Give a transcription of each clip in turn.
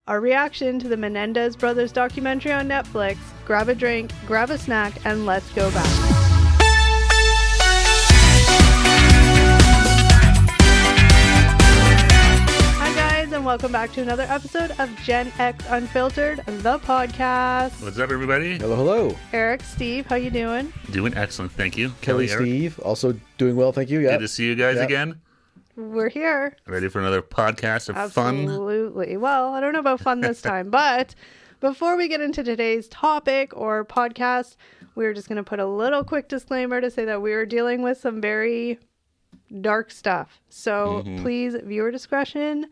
Our reaction to the Menendez Brothers documentary on Netflix. Grab a drink, grab a snack, and let's go back. Hi guys, and welcome back to another episode of Gen X Unfiltered, the podcast. What's up, everybody? Hello, hello. Eric, Steve, how you doing? Doing excellent, thank you. Kelly, Eric. Steve, also doing well, thank you. Yeah. Good to see you guys again. We're here. Ready for another podcast of fun? Absolutely. Well, I don't know about fun this time, but before we get into today's topic or podcast, we're just going to put a little quick disclaimer to say that we are dealing with some very dark stuff. So please, viewer discretion.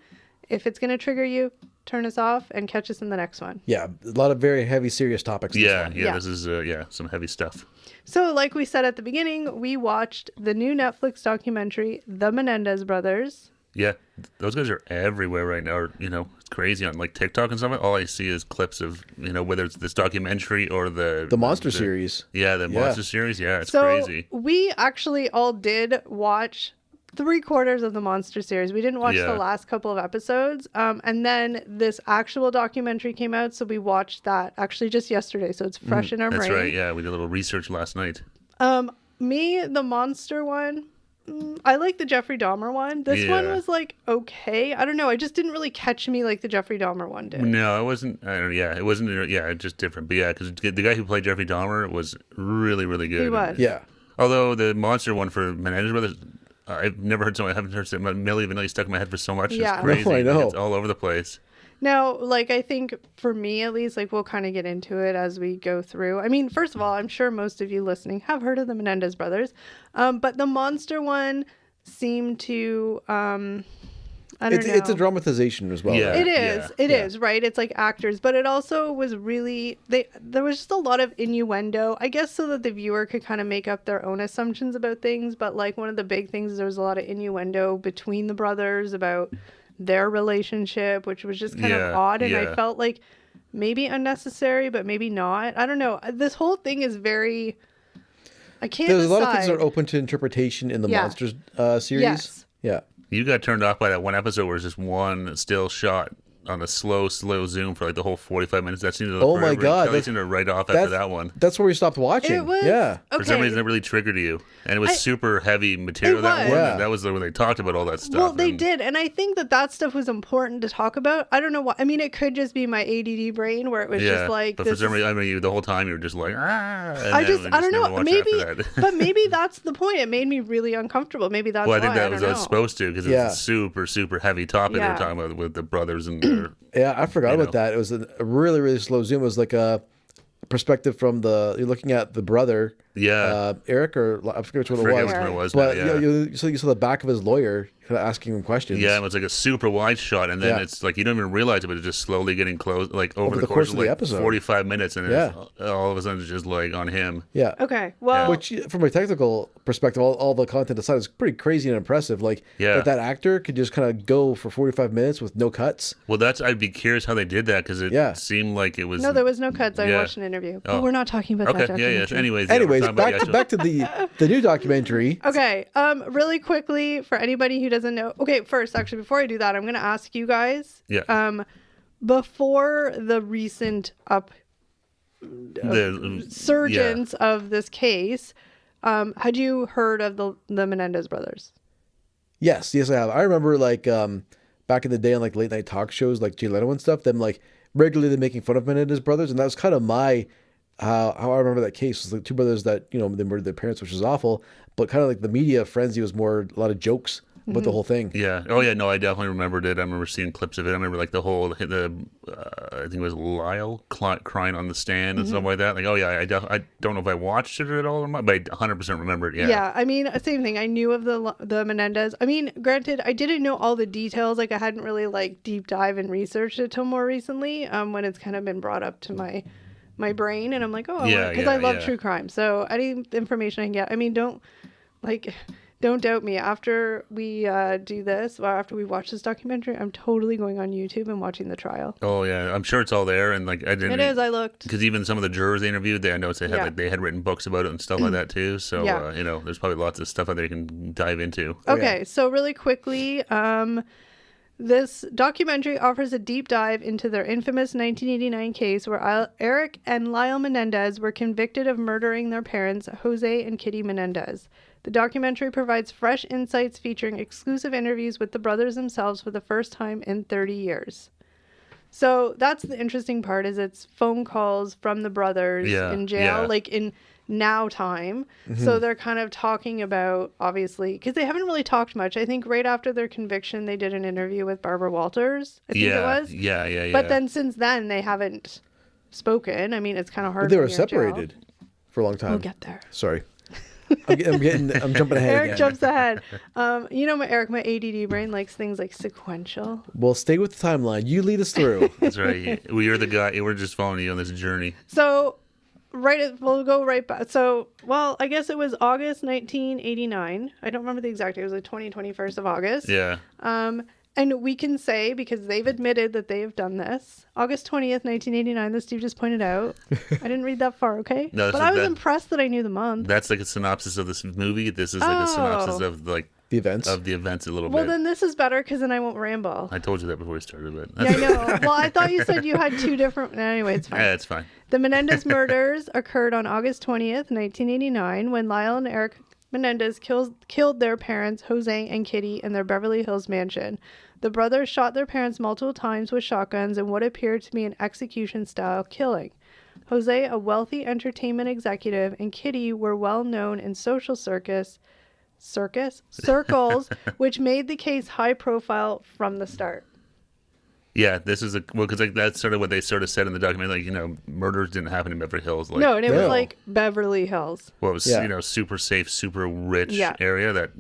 If it's going to trigger you, turn us off and catch us in the next one. Yeah, a lot of very heavy, serious topics. Yeah, this is some heavy stuff. So like we said at the beginning, we watched the new Netflix documentary, The Menendez Brothers. Yeah, those guys are everywhere right now. Or, it's crazy on like TikTok and stuff. All I see is clips of, whether it's this documentary or the Monster series. Yeah, the Monster series. Yeah, it's so crazy. We actually all did watch 3/4 of the Monster series. We didn't watch the last couple of episodes. And then this actual documentary came out. So we watched that actually just yesterday. So it's fresh in our brain. That's right. Yeah, we did a little research last night. The Monster one, I like the Jeffrey Dahmer one. This one was like, okay. I don't know. It just didn't really catch me like the Jeffrey Dahmer one did. No, it wasn't. It wasn't. Yeah, just different. But yeah, because the guy who played Jeffrey Dahmer was really, really good. He was. Yeah. Although the Monster one for Menendez Brothers, I've never heard I haven't heard Milli Vanilli stuck in my head for so much. Yeah. It's crazy. No, I know. It's all over the place. Now, like, I think for me at least, like, we'll kind of get into it as we go through. I mean, first of all, I'm sure most of you listening have heard of the Menendez Brothers. But the Monster one seemed to, I don't know. It's a dramatization as well. Yeah. Right? It is, right? It's like actors, but it also was really, there was just a lot of innuendo, I guess, so that the viewer could kind of make up their own assumptions about things. But like one of the big things is there was a lot of innuendo between the brothers about their relationship, which was just kind of odd. And I felt like maybe unnecessary, but maybe not. I don't know. This whole thing is very, I can't There's decide. a lot of things that are open to interpretation in the Monsters series. Yes. Yeah. You got turned off by that one episode where it's just one still shot on a slow zoom for like the whole 45 minutes. That seemed to Oh my God. Kelly seemed to write off after that one. That's where we stopped watching. It was, yeah. For some reason, it really triggered you. And it was super heavy material. That one. Yeah. That was when they talked about all that stuff. Well, they did. And I think that stuff was important to talk about. I don't know why. I mean, it could just be my ADD brain where it was just like. But for some reason, the whole time you were just like, I don't know. Maybe, but maybe that's the point. It made me really uncomfortable. Maybe that's why. Well, I think that was supposed to because it was a super, super heavy topic they were talking about with the brothers and their. Yeah, I forgot about that. It was a really, really slow zoom. It was like a perspective from you're looking at the brother. Yeah. Eric, or I forget which one it was. But you saw the back of his lawyer kind of asking him questions. Yeah, it was like a super wide shot, and then it's like you don't even realize it, but it's just slowly getting close, like over the course of like the episode. 45 minutes, and all of a sudden it's just like on him. Yeah. Okay. Well, which from a technical perspective, all the content aside is pretty crazy and impressive. Like that actor could just kind of go for 45 minutes with no cuts. Well, I'd be curious how they did that because it seemed like it was. No, there was no cuts. I watched an interview. But we're not talking about that documentary. Okay. Anyways, back to the new documentary. Okay. Really quickly for anybody who doesn't know. Okay, first, actually, before I do that, I'm going to ask you guys. Yeah. Before the recent surgence of this case, had you heard of the Menendez brothers? Yes, I have. I remember like back in the day on like late night talk shows like Jay Leno and stuff, them like regularly making fun of Menendez brothers, and that was kind of my how I remember that case. Was like two brothers that they murdered their parents, which was awful, but kind of like the media frenzy was more a lot of jokes about the whole thing. Yeah. Oh yeah. No, I definitely remembered it. I remember seeing clips of it. I remember like I think it was Lyle crying on the stand and stuff like that. Like, oh yeah, I don't know if I watched it at all or not, but I 100% remember it. Yeah. Yeah. I mean, same thing. I knew of the Menendez. I mean, granted, I didn't know all the details. Like, I hadn't really like deep dive and researched it till more recently. When it's kind of been brought up to my brain, and I'm like, oh, because I love true crime. So any information I can get. I mean, don't doubt me. After we do this, or after we watch this documentary, I'm totally going on YouTube and watching the trial. Oh yeah, I'm sure it's all there. And like I didn't. It is. I looked because even some of the jurors they interviewed, I noticed they had written books about it and stuff like that too. So there's probably lots of stuff out there you can dive into. Okay, so really quickly, This documentary offers a deep dive into their infamous 1989 case where Erik and Lyle Menendez were convicted of murdering their parents, Jose and Kitty Menendez. The documentary provides fresh insights featuring exclusive interviews with the brothers themselves for the first time in 30 years. So that's the interesting part, is it's phone calls from the brothers in jail, like in now time. So they're kind of talking about, obviously, because they haven't really talked much. I think right after their conviction, they did an interview with Barbara Walters, I think it was. Yeah. But then since then, they haven't spoken. I mean, it's kind of hard. But they were when you're in jail. separated for a long time. We'll get there. Sorry. I'm jumping ahead Eric again. jumps ahead. You know, my ADD brain likes things like sequential. Well, stay with the timeline. You lead us through. That's right. You're the guy. We're just following you on this journey. So, we'll go right back. So, well, I guess it was August 1989. I don't remember the exact date. It was like 21st of August. Yeah. And we can say, because they've admitted that they have done this, August 20th, 1989, that Steve just pointed out. I didn't read that far, okay? No, but I was impressed that I knew the month. That's like a synopsis of this movie. This is like a synopsis of like The events. a little bit. Well, then this is better because then I won't ramble. I told you that before we started, but Yeah, I know. Well, I thought you said you had two different... Anyway, it's fine. yeah, it's fine. The Menendez murders occurred on August 20th, 1989, when Lyle and Erik Menendez killed their parents, Jose and Kitty, in their Beverly Hills mansion. The brothers shot their parents multiple times with shotguns in what appeared to be an execution-style killing. Jose, a wealthy entertainment executive, and Kitty were well known in social circles, which made the case high profile from the start. Yeah, this is because like that's sort of what they sort of said in the documentary. Like, murders didn't happen in Beverly Hills. Like, No, and it was No. like Beverly Hills. well, it was Yeah. super safe, super rich Yeah. area that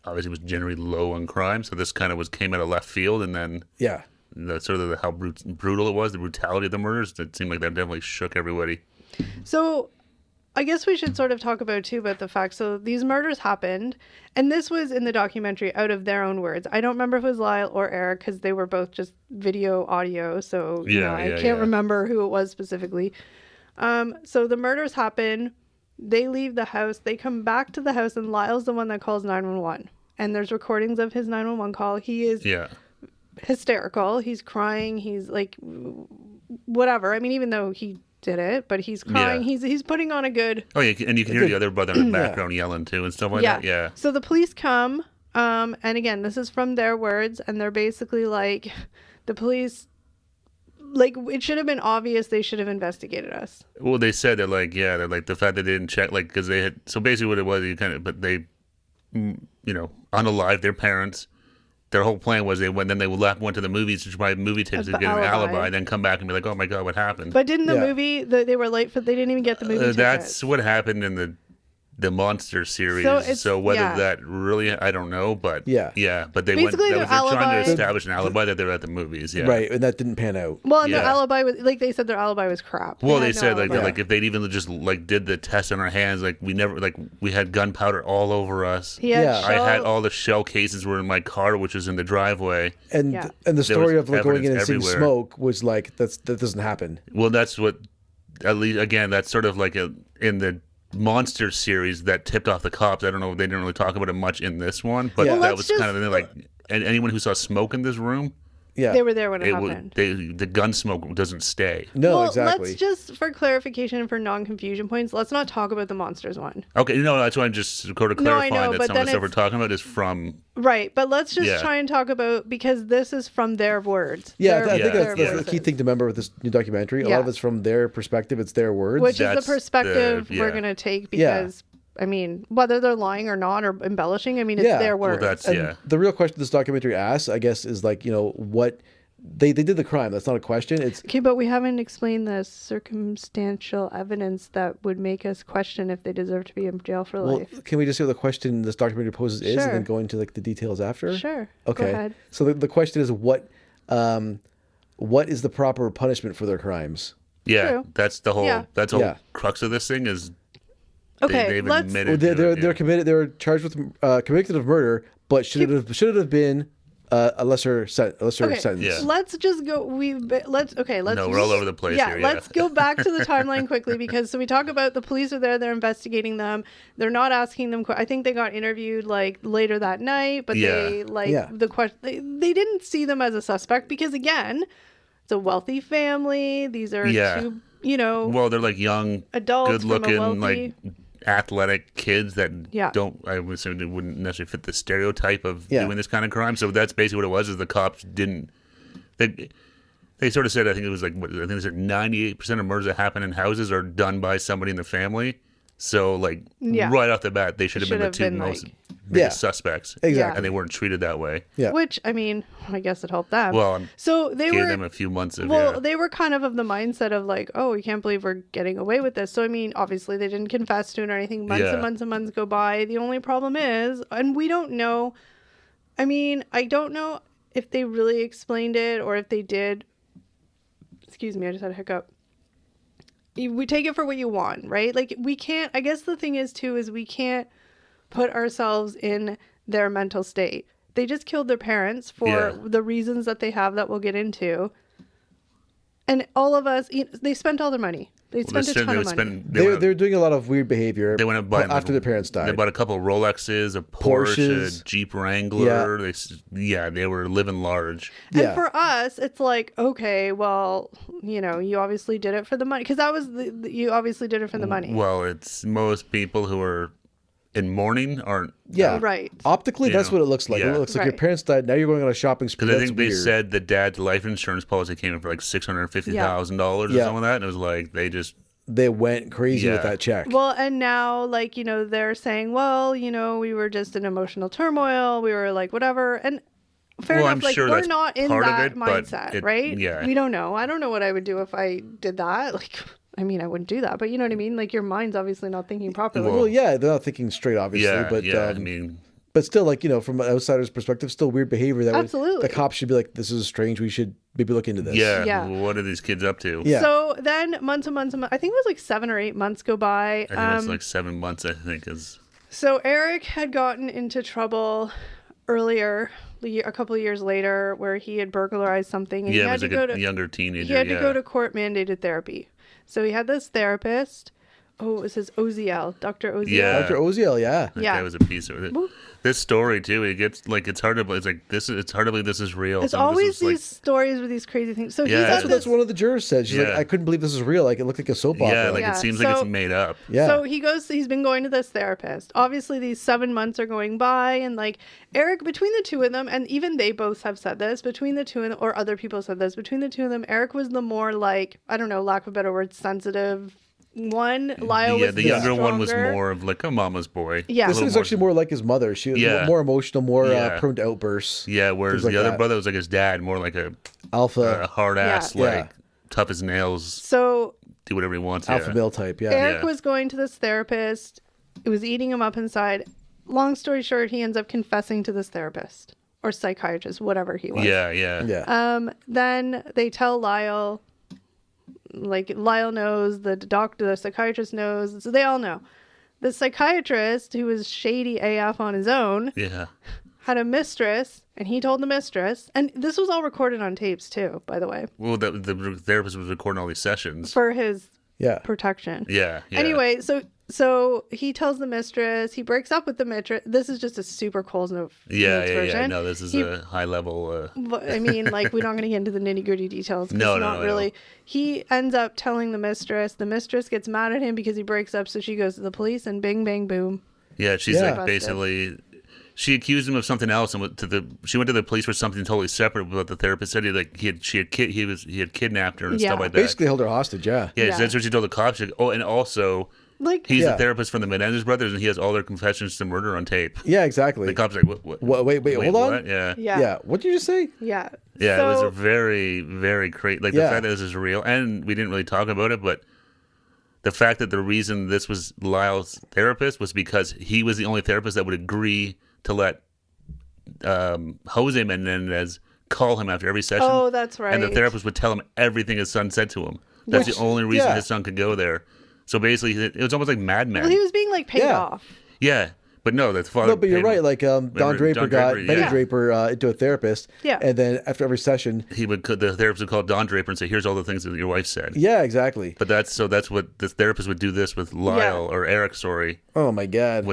obviously was generally low on crime. So this kind of came out of left field, and then Yeah. how brutal it was, the brutality of the murders. It seemed like that definitely shook everybody. So I guess we should sort of talk about the fact. So these murders happened, and this was in the documentary out of their own words. I don't remember if it was Lyle or Erik because they were both just video audio. So I can't remember who it was specifically. So the murders happen. They leave the house. They come back to the house, and Lyle's the one that calls 911. And there's recordings of his 911 call. He is hysterical. He's crying. He's like, whatever. I mean, even though he did it, but he's crying. Yeah. He's putting on a good... Oh, yeah, and you can hear the other brother in the background yelling too and stuff like that. Yeah. So the police come, and again, this is from their words, and they're basically like, the police... Like, it should have been obvious they should have investigated us. Well, they said that, they're like the fact that they didn't check, like, because they had, so basically what it was, they, unalived their parents. Their whole plan was went to the movies to buy movie tickets to The get an alibi. alibi, then come back and be like, oh my God, what happened? But didn't the Yeah. movie, they were late for, they didn't even get the movie tickets. That's what happened in the Monster series. So So, it's- whether yeah. that really, I don't know, but Yeah. but they Basically, they're their trying alibi- to establish an alibi that they're at the movies. Yeah. Right. And that didn't pan out. Well, and their Yeah. alibi was, like they said, their alibi was crap. Well, had they no said alibi. that if they'd even just did the test on our hands, we had gunpowder all over us. He had Yeah. I had shell- all the shell cases were in my car, which was in the driveway. And Yeah. and the story was of going in and evidence seeing everywhere. smoke was like that doesn't happen. Well, that's what, at least again, that's sort of like in the Monster series that tipped off the cops. I don't know, they didn't really talk about it much in this one, but Yeah. Well, that let's was kind of like, and anyone who saw smoke in this room, Yeah. They were there when it it would, happened. the gun smoke doesn't stay. No, Well, exactly. let's just, for clarification and for non-confusion points, let's not talk about the monsters one. Okay, that's why I'm just sort of No, I clarifying know, that but some of then the stuff we're it's- talking about is from. Right, but let's just Yeah. try and talk about, because this is from their words. Yeah, Their- I think their that's the voices. key thing to remember with this new documentary. A Yeah. lot of it's from their perspective. It's their words. Which is That's the perspective the- we're yeah. going to take Yeah. because, I mean, whether they're lying or not or embellishing, I mean, it's Yeah. their Well, words. that's And the real question this documentary asks, I guess, is what they did the crime. That's not a question. It's Okay, but we haven't explained the circumstantial evidence that would make us question if they deserve to be in jail for well, life. can we just see what the question this documentary poses is, Sure. and then go into the details after? Sure. Okay. Go ahead. So the question is what is the proper punishment for their crimes? Yeah, True. that's the whole Yeah. Yeah. crux of this thing is Okay, they've let's. admitted Well, to it, they're committed. They were charged with convicted of murder, but should it have been a lesser sentence. Yeah. Let's just go. Let's No, we're all over the place yeah, here. Yeah. let's go back to the timeline quickly because so we talk about the police are there, they're investigating them. They're not asking them. I think they got interviewed like later that night, but they the question. They didn't see them as a suspect because again, it's a wealthy family. These are two, Well, they're like young, adults, good-looking, from a like athletic kids that Yeah. don't. I would assume they wouldn't necessarily fit the stereotype of doing this kind of crime. So that's basically what it was. Is the cops didn't. They sort of said, I think it was like, I think they said 98% of murders that happen in houses are done by somebody in the family. So, like, right off the bat, they should have been the two most biggest suspects. Exactly. And they weren't treated that way. Yeah. Which, I mean, I guess it helped them. Well, so they gave were them a few months of, they were kind of the mindset of like, oh, we can't believe we're getting away with this. So, I mean, obviously they didn't confess to it or anything. Months and months and months go by. The only problem is, and we don't know, I mean, I don't know if they really explained it or if they did. Excuse me, I just had a hiccup. We take it for what you want, right? Like we can't, I guess the thing is too, is we can't put ourselves in their mental state. They just killed their parents for the reasons that they have that we'll get into. And all of us, they spent all their money. They spent a ton of money. They're doing a lot of weird behavior. They went and bought after their parents died. They bought a couple of Rolexes, a Porsche, a Jeep Wrangler. They were living large. And for us, it's like, okay, well, you obviously did it for the money because that was you obviously did it for the money. Well, it's most people who are in mourning aren't. Right. Optically, that's what it looks like. It looks like your parents died. Now you're going on a shopping spree. Because I think they said the dad's life insurance policy came in for like $650,000 or something like that, and it was like they went crazy with that check. Well, and now like they're saying, well, we were just in emotional turmoil. We were like whatever, and fair enough. Like we're not in that mindset, right? Yeah. We don't know. I don't know what I would do if I did that. Like. I mean, I wouldn't do that, but you know what I mean? Like, your mind's obviously not thinking properly. Well, they're not thinking straight, obviously. I mean... But still, like, from an outsider's perspective, still weird behavior. Absolutely. The cops should be like, this is strange. We should maybe look into this. Yeah. What are these kids up to? Yeah. So then months and months and months, I think it was like 7 or 8 months go by. I think it was like 7 months, I think. So Erik had gotten into trouble earlier, a couple of years later, where he had burglarized something. And he had to go to younger teenager. He had to go to court-mandated therapy. So he had this therapist. Oh, it was his Oziel, Dr. Oziel. Yeah. Dr. Oziel, That guy was a piece of it. This story too, it gets like it's hard to believe. It's like it's hard to believe this is real. It's always these stories with these crazy things. So that's what one of the jurors said. She's like, I couldn't believe this is real. Like it looked like a soap opera. Yeah, like it seems like it's made up. Yeah. So he's been going to this therapist. Obviously, these 7 months are going by, and like Erik, between the two of them, and even they both have said this, between the two of them, or other people said this, between the two of them, Erik was the more like, I don't know, lack of a better word, sensitive one. Lyle was the younger one was more of like a mama's boy. Yeah. This was actually more like his mother. She was more emotional, more prone to outbursts. Yeah, whereas the other brother was like his dad, more like a alpha, hard ass, like tough as nails. So do whatever he wants. Alpha male type. Yeah. Erik was going to this therapist. It was eating him up inside. Long story short, he ends up confessing to this therapist or psychiatrist, whatever he was. Yeah. Then they tell Lyle. Like Lyle knows, the doctor, the psychiatrist knows, so they all know. The psychiatrist, who was shady AF on his own, had a mistress, and he told the mistress, and this was all recorded on tapes too, by the way. Well, the therapist was recording all these sessions for his protection. Yeah. Anyway, so he tells the mistress, he breaks up with the mistress. This is just a super Coles Notes version. Yeah. No, this is a high level. I mean, like, we're not going to get into the nitty gritty details. No, not really. He ends up telling the mistress. The mistress gets mad at him because he breaks up. So she goes to the police and bing, bang, boom. Yeah, she's like basically. She accused him of something else, and she went to the police for something totally separate. But the therapist said he had kidnapped her and stuff like that. Basically held her hostage. Yeah. That's what she told the cops. She, and also. Like he's the therapist from the Menendez Brothers, and he has all their confessions to murder on tape. Yeah, exactly. The cops are like, what? Wait, hold on. What? Yeah. What did you just say? Yeah. Yeah, it was a very, very crazy. Like the fact that this is real, and we didn't really talk about it, but the fact that the reason this was Lyle's therapist was because he was the only therapist that would agree to let Jose Menendez call him after every session. Oh, that's right. And the therapist would tell him everything his son said to him. That's the only reason his son could go there. So basically, it was almost like Mad Men. Well, he was being like paid off. Yeah, But no, that's father. No, but you're right. Like Don Draper got Draper, Benny yeah. Draper into a therapist. Yeah. And then after every session, The therapist would call Don Draper and say, "Here's all the things that your wife said." yeah, exactly. But that's what the therapist would do this with Lyle or Erik. Sorry, Oh my God.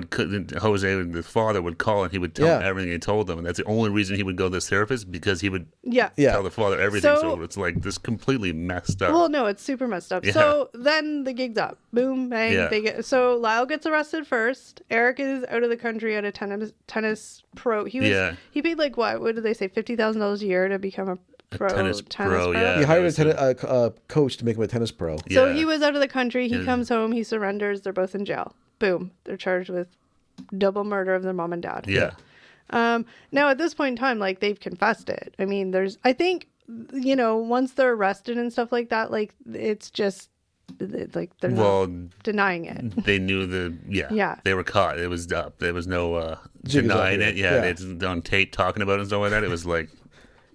Jose, the father, would call and he would tell him Yeah. everything he told them, and that's the only reason he would go to this therapist, because he would Yeah. Yeah. tell the father everything. So, So- it's like this completely messed up. Well, no, it's super messed up. Yeah. So then the gig's up. Boom, bang. Yeah. So Lyle gets arrested first. Erik is out of the country at a tennis pro. He paid like what did they say, $50,000 a year to become a pro tennis pro, yeah. He hired that was a coach to make him a tennis pro. So Yeah. he was out of the country. He Yeah. comes home. He surrenders. They're both in jail. Boom. They're charged with double murder of their mom and dad. Yeah. Now at this point in time, like they've confessed it. I mean, I think, once they're arrested and stuff like that, like it's just like they're Well, not denying it. they knew Yeah. they were caught. It was up. There was no Jig is up denying here. it. Yeah, Yeah. it's on tape talking about it and stuff like that. It was like,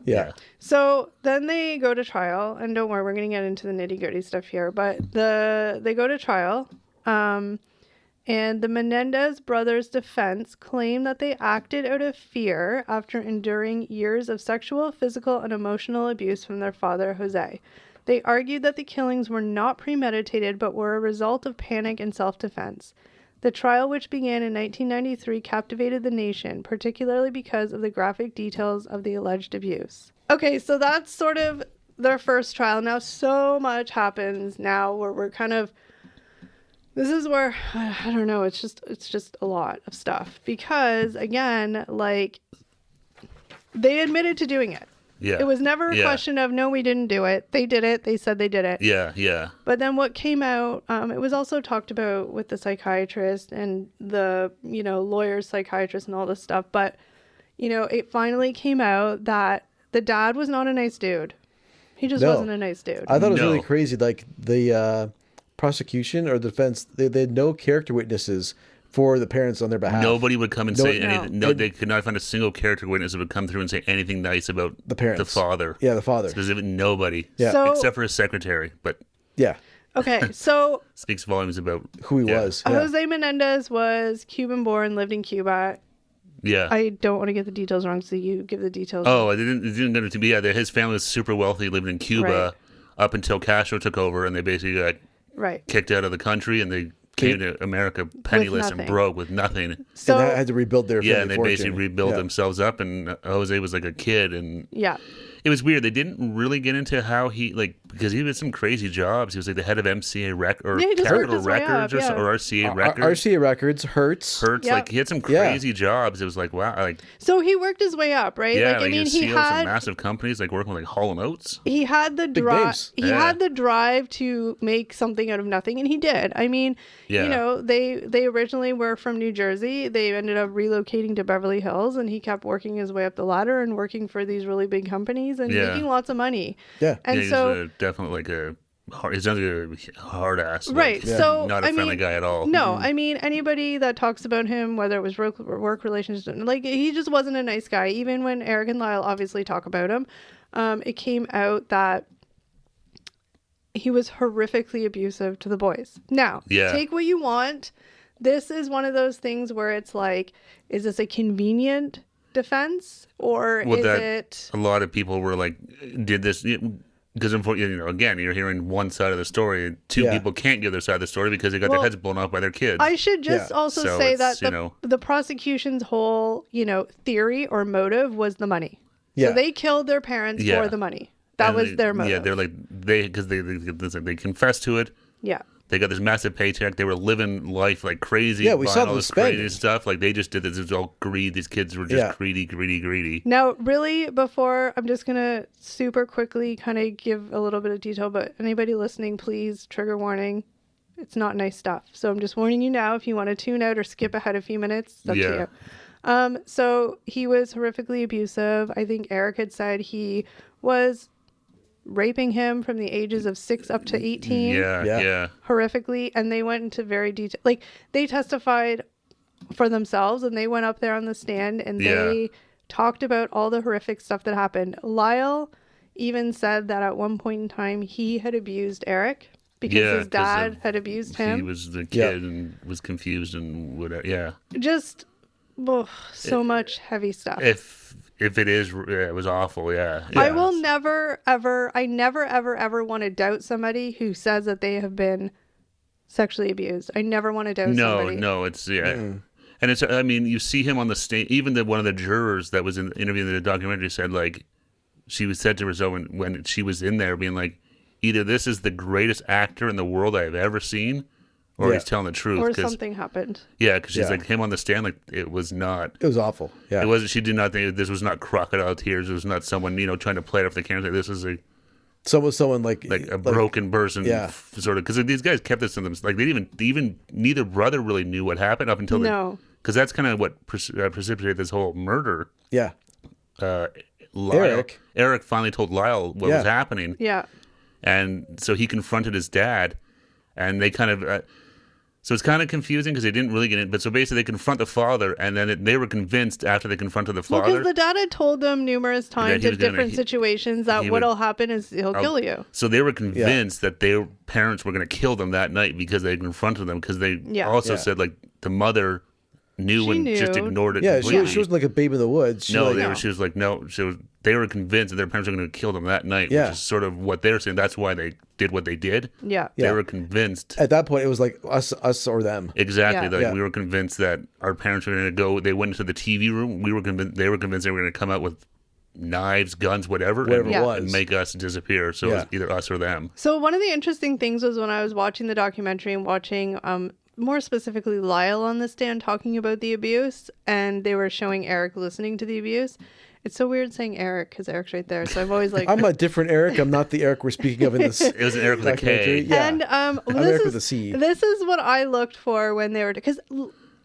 Yeah. So then they go to trial, and don't worry, we're going to get into the nitty gritty stuff here. But they go to trial, and the Menendez brothers' defense claimed that they acted out of fear after enduring years of sexual, physical, and emotional abuse from their father, Jose. They argued that the killings were not premeditated, but were a result of panic and self-defense. The trial, which began in 1993, captivated the nation, particularly because of the graphic details of the alleged abuse. Okay, so that's sort of their first trial. Now, so much happens now where we're kind of... This is where, I don't know, it's just a lot of stuff. Because, again, like, they admitted to doing it. yeah. It was never a question of, no, we didn't do it. They did it. They said they did it. Yeah, yeah. But then what came out, it was also talked about with the psychiatrist and the, lawyers, psychiatrists and all this stuff. But, it finally came out that the dad was not a nice dude. He just No. wasn't a nice dude. I thought it was No. really crazy. Like the prosecution or the defense, they had no character witnesses for the parents on their behalf. Nobody would come and No- say No. anything. No, they could not find a single character witness that would come through and say anything nice about The parents. the father. Yeah, the father. Specifically, nobody. Yeah. So- Except for his secretary, but Yeah, Okay, so speaks volumes about who he yeah. was. Yeah. Jose Menendez was Cuban born, lived in Cuba. Yeah. I don't want to get the details wrong, so you give the details. Oh, it didn't get it to be. Yeah, his family was super wealthy, lived in Cuba up until Castro took over, and they basically got Right. kicked out of the country, and they came to America penniless and nothing. broke with nothing. So, and had to rebuild their Yeah, family and they fortune. basically rebuilt Yeah. themselves up, and Jose was like a kid, and yeah. it was weird. They didn't really get into how he, because he had some crazy jobs. He was like the head of MCA or Yeah, he just worked Capitol his way Records up, yeah. or RCA R- Records. RCA Records, Hertz. Hertz, Yep. like he had some Yeah. crazy jobs. It was like, wow, like So he worked his way up, right? yeah, like, I mean, was he CEO of some had massive companies, like working with like Hall and Oates. he had the drive. names. He Yeah. had the drive to make something out of nothing, and he did. I mean, Yeah. they originally were from New Jersey. They ended up relocating to Beverly Hills, and he kept working his way up the ladder and working for these really big companies and Yeah. making lots of money. Yeah. And yeah, so he's definitely like a hard. He's not a hard ass, Right, Like, so, not a I friendly mean, guy at all. No, I mean, anybody that talks about him, whether it was work relations, like, he just wasn't a nice guy. Even when Erik and Lyle obviously talk about him, it came out that he was horrifically abusive to the boys. Now, Yeah. take what you want. This is one of those things where it's like, is this a convenient defense, or Well, is that- it... A lot of people were like, did this. Because again, you're hearing one side of the story. And two Yeah. people can't give their side of the story because they got Well, their heads blown off by their kids. I should just Yeah. also So say it's, that the prosecution's whole, theory or motive was the money. Yeah. So they killed their parents Yeah. for the money. That And was they- their motive. Yeah, they're like because they confessed to it. Yeah. They got this massive paycheck. They were living life like crazy. Yeah, we buying saw all them this crazy spending. stuff. Like they just did this. It was all greed. These kids were just Yeah. greedy. Now, really, before I'm just going to super quickly kind of give a little bit of detail, but anybody listening, please, trigger warning. It's not nice stuff. So I'm just warning you now. If you want to tune out or skip ahead a few minutes, it's up Yeah. to you. So he was horrifically abusive. I think Erik had said he was raping him from the ages of 6 up to 18. Yeah, Yeah. yeah. Horrifically, and they went into very detail. Like, they testified for themselves, and they went up there on the stand, and they talked about all the horrific stuff that happened. Lyle even said that at one point in time he had abused Erik. because Yeah, his 'cause dad of- had abused He him. was the kid and was confused and whatever. Yeah. Just so much heavy stuff. If it is, yeah, it was awful. Yeah. I Yeah. will never ever ever want to doubt somebody who says that they have been sexually abused. I never want to doubt somebody. No, it's and it's. I mean, you see him on the stage. Even one of the jurors that was in interviewing the documentary said, like, she was said to herself when she was in there, being like, either this is the greatest actor in the world I have ever seen, or he's telling the truth. Or something happened. Yeah, because she's like, him on the stand, like, it was not. It was awful. Yeah. It wasn't. She did not think this was not crocodile tears. It was not someone trying to play it off the camera. This is Someone like a broken person, sort of. Because these guys kept this to them. Like, they didn't even neither brother really knew what happened up until because that's kind of what precipitated this whole murder. Yeah. Eric finally told Lyle what was happening. Yeah. And so he confronted his dad, and they kind of. So it's kind of confusing because they didn't really get it. But so basically, they confront the father, and then they were convinced after they confronted the father. Because the dad had told them numerous times in different situations that what'll happen is he'll kill you. So they were convinced that their parents were going to kill them that night because they confronted them. Because they also said, like, the mother knew and just ignored it. Yeah, she wasn't like a babe in the woods. She was like, no. They were convinced that their parents were going to kill them that night, which is sort of what they're saying. That's why they did what they did. Yeah. They were convinced. At that point, it was like us or them. Exactly. We were convinced that our parents were going to go. They went into the TV room. They were convinced they were going to come out with knives, guns, whatever it was, and make us disappear. So it was either us or them. So one of the interesting things was when I was watching the documentary and watching more specifically Lyle on the stand talking about the abuse, and they were showing Erik listening to the abuse. It's so weird saying Erik because Erik's right there. So I've always like I'm a different Erik. I'm not the Erik we're speaking of in this. It was an Erik with a K. Yeah. And I'm Erik with a C. This is what I looked for when they were because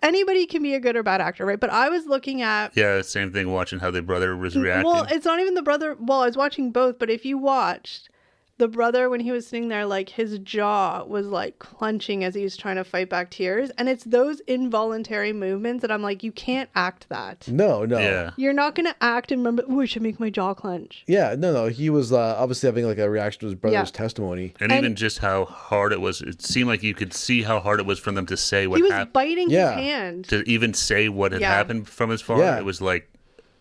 anybody can be a good or bad actor, right? But I was looking at same thing. Watching how the brother was reacting. Well, it's not even the brother. Well, I was watching both, but if you watched the brother when he was sitting there, like his jaw was like clenching as he was trying to fight back tears, and it's those involuntary movements that I'm like, you can't act that. No. Yeah. You're not gonna act and remember. Oh, I should make my jaw clench. Yeah, no. He was obviously having like a reaction to his brother's testimony, and even just how hard it was. It seemed like you could see how hard it was for them to say what happened. He was biting his hand to even say what had happened from his father. Yeah. It was like.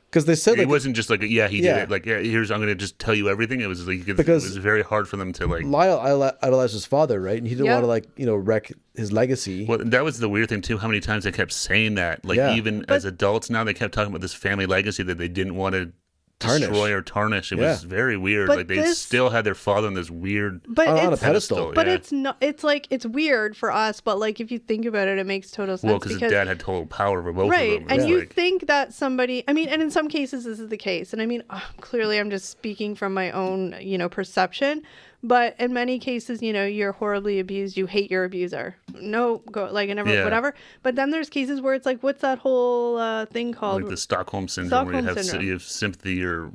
Because they said it wasn't just like he did it. Like I'm going to just tell you everything. It was like it was very hard for them to like. Lyle idolized his father, right? And he didn't want to wreck his legacy. Well, that was the weird thing too. How many times they kept saying that? Like even as adults now, they kept talking about this family legacy that they didn't want to destroy or tarnish. It was very weird. But like they still had their father on this weird on a pedestal. But it's not. It's like it's weird for us. But like if you think about it, it makes total sense. Well, because his dad had total power over both of them. Right, and you think that somebody. I mean, and in some cases this is the case. And I mean, clearly I'm just speaking from my own perception. But in many cases, you're horribly abused. You hate your abuser. No, whatever. But then there's cases where it's like, what's that whole thing called? Like the Stockholm syndrome, where you have sympathy or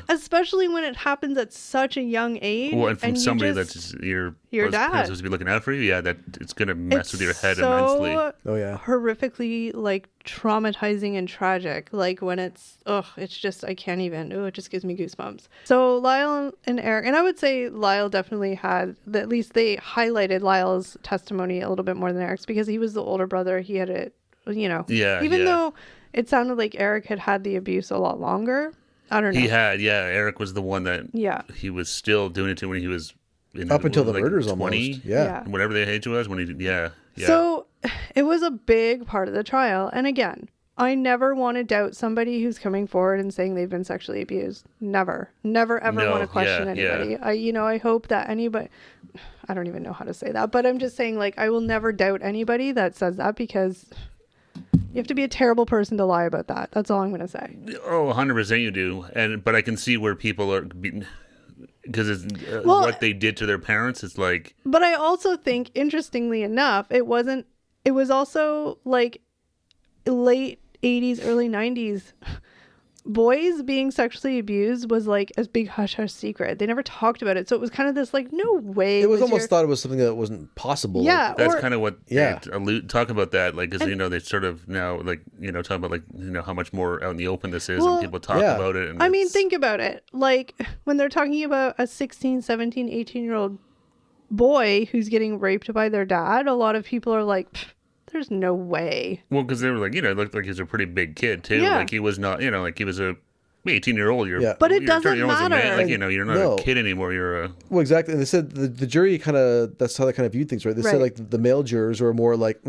especially when it happens at such a young age. Well, and from somebody that's your dad supposed to be looking out for you, that it's gonna mess with your head immensely. Oh yeah, horrifically like traumatizing and tragic. Like when it's just I can't even. It just gives me goosebumps. So Lyle and Erik, and I would say Lyle definitely had. At least they highlighted Lyle's testimony a little bit more than Erik's because he was the older brother. He had it, even though it sounded like Erik had the abuse a lot longer. I don't know. He had, Erik was the one that he was still doing it to when he was up until the murders 20, almost. Yeah. Whatever the age was when he did. So it was a big part of the trial. And again, I never want to doubt somebody who's coming forward and saying they've been sexually abused. Never ever want to question anybody. I hope that anybody, I don't even know how to say that, but I'm just saying like, I will never doubt anybody that says that because you have to be a terrible person to lie about that. That's all I'm going to say. Oh, 100% you do. But I can see where people are because it's what they did to their parents. It's like. But I also think, interestingly enough, it was also like late 80s, early 90s. Boys being sexually abused was like a big hush hush secret. They never talked about it. So it was kind of this like, no way. It was almost thought it was something that wasn't possible. Yeah. That's kind of what talk about that. Like, because, they sort of now like, talk about like, how much more out in the open this is and people talk about it. And think about it. Like when they're talking about a 16, 17, 18-year-old boy who's getting raped by their dad, a lot of people are like, there's no way. Well, because they were like, it looked like he was a pretty big kid too. Yeah. Like he was not, like he was a 18-year-old. Yeah. But it you're doesn't turning almost a man. matter. Like, you're not No. a kid anymore. You're a. Well, exactly. And they said the jury kind of, that's how they kind of viewed things, right? They said Right. like the male jurors were more like,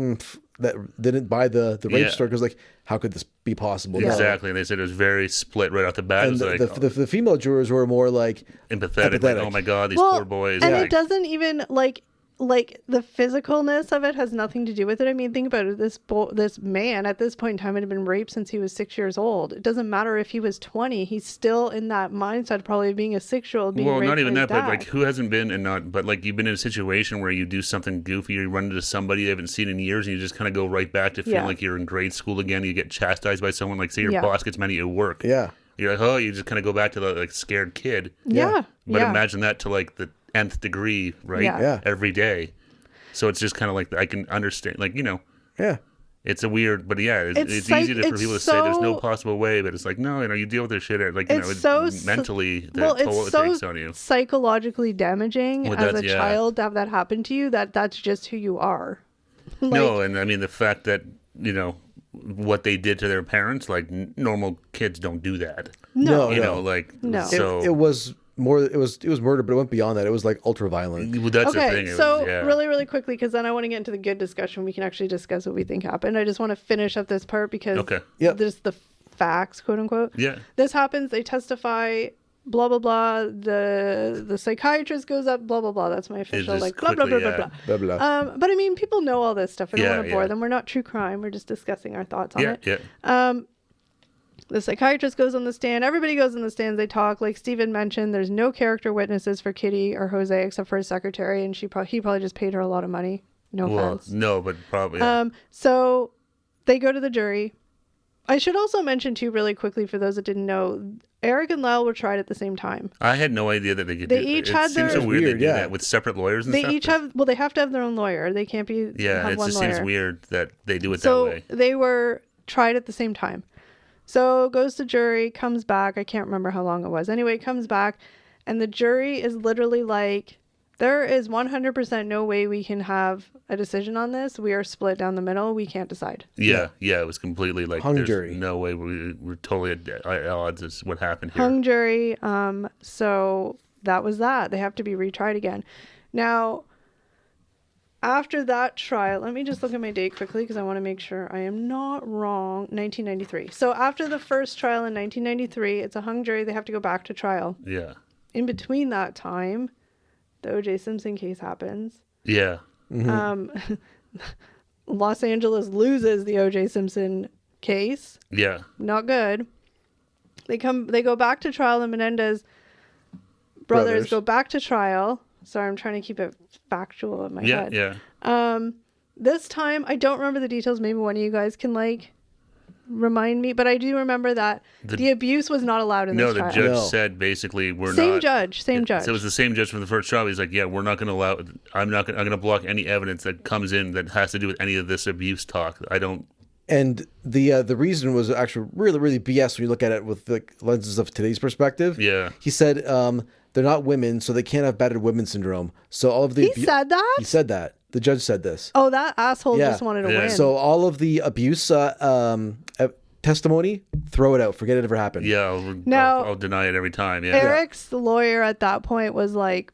that didn't buy the rape Yeah. story because like, how could this be possible? No. Exactly. And they said it was very split right off the bat. It And was the female jurors were more like empathetic. Like, empathetic. oh my God, these Well, poor boys. and like, it doesn't even like the physicalness of it has nothing to do with it. I mean, think about it. This man at this point in time had been raped since he was 6 years old. It doesn't matter if he was 20. He's still in that mindset, probably of being a 6-year-old. Being Well, raped not even by his that, but dad. like who hasn't been but like you've been in a situation where you do something goofy, or you run into somebody you haven't seen in years, and you just kind of go right back to feeling Yeah. like you're in grade school again. You get chastised by someone, like say your Yeah. boss gets mad at you at work. yeah. You're like, oh, you just kind of go back to the like scared kid. yeah, But yeah. imagine that to like the nth degree, right? Yeah. Yeah. Every day. So it's just kind of like I can understand, like Yeah. it's a weird, but yeah, it's It's easy for it's people to say there's no so- possible way, but it's like no, you deal with this shit, like It's so mentally the well, toll it's it so takes on you. psychologically damaging Well, as a that's- yeah. child to have that happen to you. That's just who you are. No, and I mean the fact that what they did to their parents, like normal kids don't do that. No, You no. know, like No. so. It was more. It was murder, but it went beyond that. It was like ultra violent. Well, that's the Okay, thing. It so was, yeah. really quickly, because then I want to get into the good discussion. We can actually discuss what we think happened. I just want to finish up this part because Okay. Yep. there's the facts, quote unquote. Yeah. This happens. They testify. Blah blah blah. The psychiatrist goes up. Blah blah blah. That's my official just like blah blah blah quickly, blah yeah. blah. Blah blah. But I mean, people know all this stuff. I don't Yeah, want to bore yeah. them. We're not true crime. We're just discussing our thoughts on Yeah, it. yeah. The psychiatrist goes on the stand. Everybody goes on the stands. They talk. Like Steven mentioned, there's no character witnesses for Kitty or Jose except for his secretary, and he probably just paid her a lot of money. No Well, offense. no, but probably. Yeah. So they go to the jury. I should also mention too, really quickly, for those that didn't know, Erik and Lyle were tried at the same time. I had no idea that they could. They do each it. had It seems their- so It's weird. weird, They do yeah. that with separate lawyers and They stuff. each have, well, they have to have their own lawyer. They can't be Yeah, have it one just lawyer. seems weird that they do it So that way. they were tried at the same time. So goes to jury, comes back. I can't remember how long it was. Anyway, it comes back, and the jury is literally like, there is 100% no way we can have a decision on this. We are split down the middle. We can't decide. Yeah, it was completely like Hung there's jury. no way we're totally at odds. Is what happened here. Hung jury. So that was that. They have to be retried again. Now, after that trial, let me just look at my date quickly because I want to make sure I am not wrong. 1993. So after the first trial in 1993, it's a hung jury. They have to go back to trial. Yeah, In between that time, the O.J. Simpson case happens. yeah, Los Angeles loses the O.J. Simpson case. yeah. Not good. They go back to trial. The Menendez brothers go back to trial. Sorry, I'm trying to keep it factual in my Yeah, head. yeah. This time, I don't remember the details. Maybe one of you guys can remind me, but I do remember that the abuse was not allowed in No, this the trial. judge No. said basically we're Same not. judge. So it was the same judge from the first trial. He's like, yeah, we're not going to allow. I'm going to block any evidence that comes in that has to do with any of this abuse talk. I don't. And the reason was actually really BS when you look at it with the lenses of today's perspective. Yeah. He said they're not women, so they can't have battered women syndrome. So all of the He said that? He said that. The judge said this. Oh, that asshole Yeah. just wanted to Yeah. win. So all of the abuse testimony, throw it out. Forget it ever happened. Yeah, Now- I'll deny it every time. Yeah. Eric's lawyer at that point was like,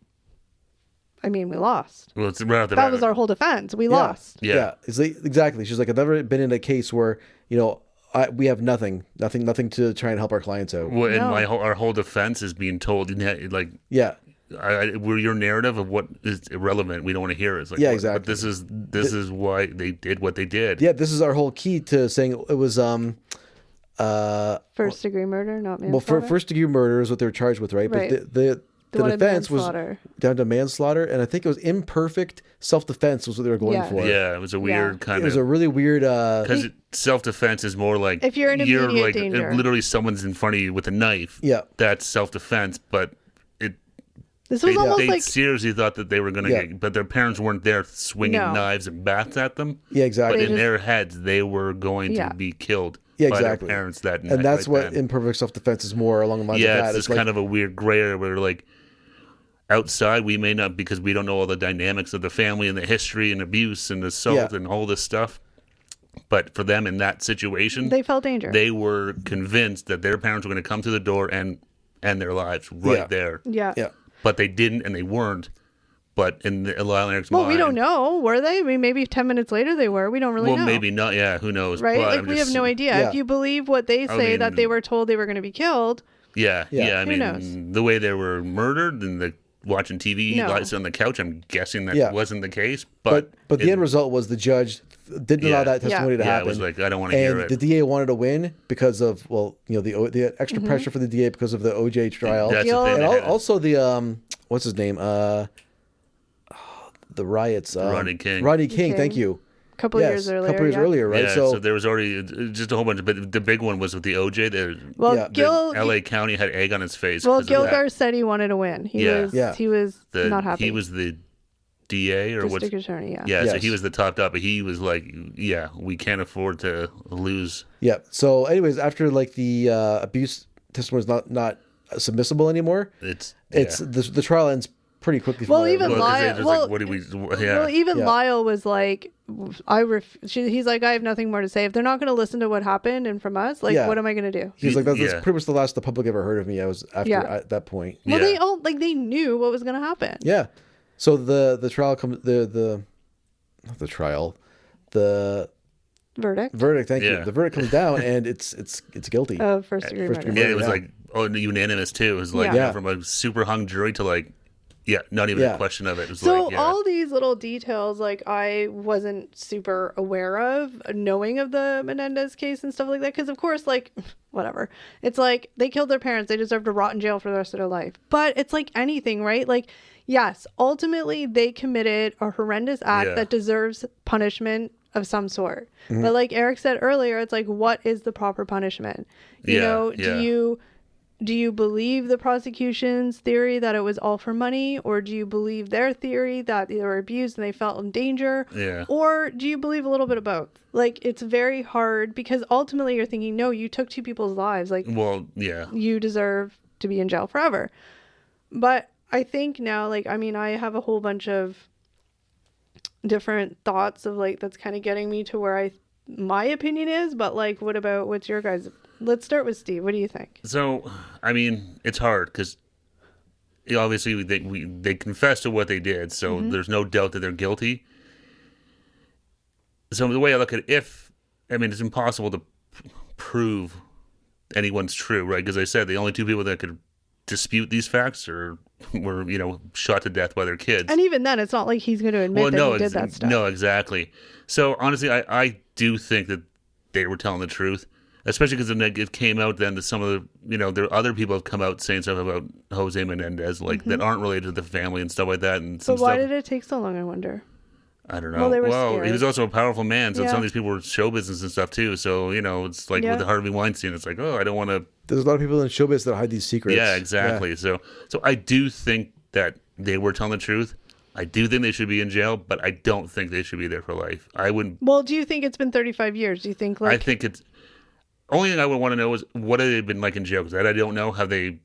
I mean, we lost. Well, it's right off the That bat. was our whole defense. We lost. Yeah. It's like, exactly. She's like, I've never been in a case where, we have nothing to try and help our clients out. Well, and No. our whole defense is being told, like, Yeah. we're your narrative of what is irrelevant. We don't want to hear it. It's like, Yeah, But exactly. this is why they did what they did. Yeah, this is our whole key to saying it was First degree murder, not well, manslaughter. for first degree murder is what they were charged with, right? Right. But the wanted defense was manslaughter. down to manslaughter, and I think it was imperfect self-defense was what they were going Yeah. for. Yeah, it was a weird kind It was of. a really weird Because self-defense is more like If you're in immediate danger. literally someone's in front of you with a knife. Yeah. That's self-defense, but This was almost they like seriously thought that they were going to Yeah. get, but their parents weren't there swinging No. knives and bats at them. Yeah, exactly. But in just- their heads, they were going Yeah. to be killed Yeah, by exactly. their parents that night. And that's right what then. imperfect self-defense is more along the lines of Yeah, that. it's this kind of a weird gray area where like outside, we may not, because we don't know all the dynamics of the family and the history and abuse and assault and all this stuff. But for them in that situation, They felt danger. they were convinced that their parents were going to come to the door and end their lives right there. Yeah. Yeah. But they didn't, and they weren't. But in Lyle and Erik's Well, mind, we don't know. Were they? I mean, maybe 10 minutes later they were. We don't really know. Well, maybe not. Yeah, who knows? Right? But Like, I'm we just- have no idea. Yeah. If you believe what they say, that mean- they were told they were going to be killed. Yeah. I Who mean, knows? the way they were murdered and the watching TV No. lights on the couch, I'm guessing that Yeah. wasn't the case. But the it- end result was the judge didn't allow Yeah. that testimony to Yeah, it happen. was like, I don't want to hear And it. the DA wanted to win because of, well, you know, the extra pressure for the DA because of the OJ trial. That's Gil- the thing. And they had. also the what's his name? The riots. Rodney King. Rodney King. King. Thank you. A couple years earlier. A couple years yeah. earlier, right? Yeah, so there was already just a whole bunch, but the big one was with the OJ. Well, Yeah. Gil. LA County had egg on his face. Well, 'cause of that. Gilgar said he wanted to win. He Yeah. was. Yeah. He was not happy. He was the DA or what's district attorney. Yeah. Yeah, so Yes. he was the top up, but he was like, yeah, we can't afford to lose. Yeah. So, anyways, after like the abuse testimony is not submissible anymore, It's the trial ends pretty quickly. from Well, what I even remember. 'cause they Lyle- just well, like, what do we? Yeah, Well, even Yeah. Lyle was like, he's like, I have nothing more to say. If they're not going to listen to what happened and from us, like, Yeah. what am I going to do? He's like, that's Yeah. pretty much the last the public ever heard of me. I was after Yeah. at that point. Well, Yeah. they all like they knew what was going to happen. Yeah. So the trial comes not the trial, the Verdict verdict. Thank you. Yeah. The verdict comes down and it's guilty. of first degree First murder. degree yeah, it was Yeah. like unanimous too. It was like Yeah. from a super hung jury to like, yeah, not even Yeah. a question of it. It was So like, yeah. all these little details, like I wasn't super aware of, knowing of the Menendez case and stuff like that. Because of course, like whatever, it's like they killed their parents, they deserve to rot in jail for the rest of their life. But it's like anything, right? Like yes, ultimately they committed a horrendous act Yeah. that deserves punishment of some sort. Mm-hmm. But like Eric said earlier, it's like, what is the proper punishment? You Yeah, know, yeah. do you believe the prosecution's theory that it was all for money, or do you believe their theory that they were abused and they felt in danger? Yeah. Or do you believe a little bit of both? Like, it's very hard because ultimately you're thinking, no, you took two people's lives. Like, Well, yeah, you deserve to be in jail forever. But I think now, like, I mean, I have a whole bunch of different thoughts of like, that's kind of getting me to where my opinion is. But like, what's your guys'? Let's start with Steve. What do you think? So, I mean, it's hard because obviously they confess to what they did, so there's no doubt that they're guilty. So the way I look at it, it's impossible to prove anyone's true, right? Because I said the only two people that could dispute these facts were shot to death by their kids. And even then, it's not like he's going to admit that he did that stuff. No, exactly. So honestly, I do think that they were telling the truth. Especially because it came out then that some of the, there are other people have come out saying stuff about Jose Menendez, like that aren't related to the family and stuff like that. And some But why stuff, did it take so long, I wonder? I don't know. Well, they were he scared. was also a powerful man, so Yeah. some of these people were show business and stuff too. So, it's like Yeah. with the Harvey Weinstein, it's like, oh, I don't want to. There's a lot of people in showbiz that hide these secrets. Yeah, exactly. So I do think that they were telling the truth. I do think they should be in jail, but I don't think they should be there for life. I wouldn't. Well, do you think it's been 35 years? Do you think like I think it's. Only thing I would want to know is what have they been like in jail? Because I don't know. Have they,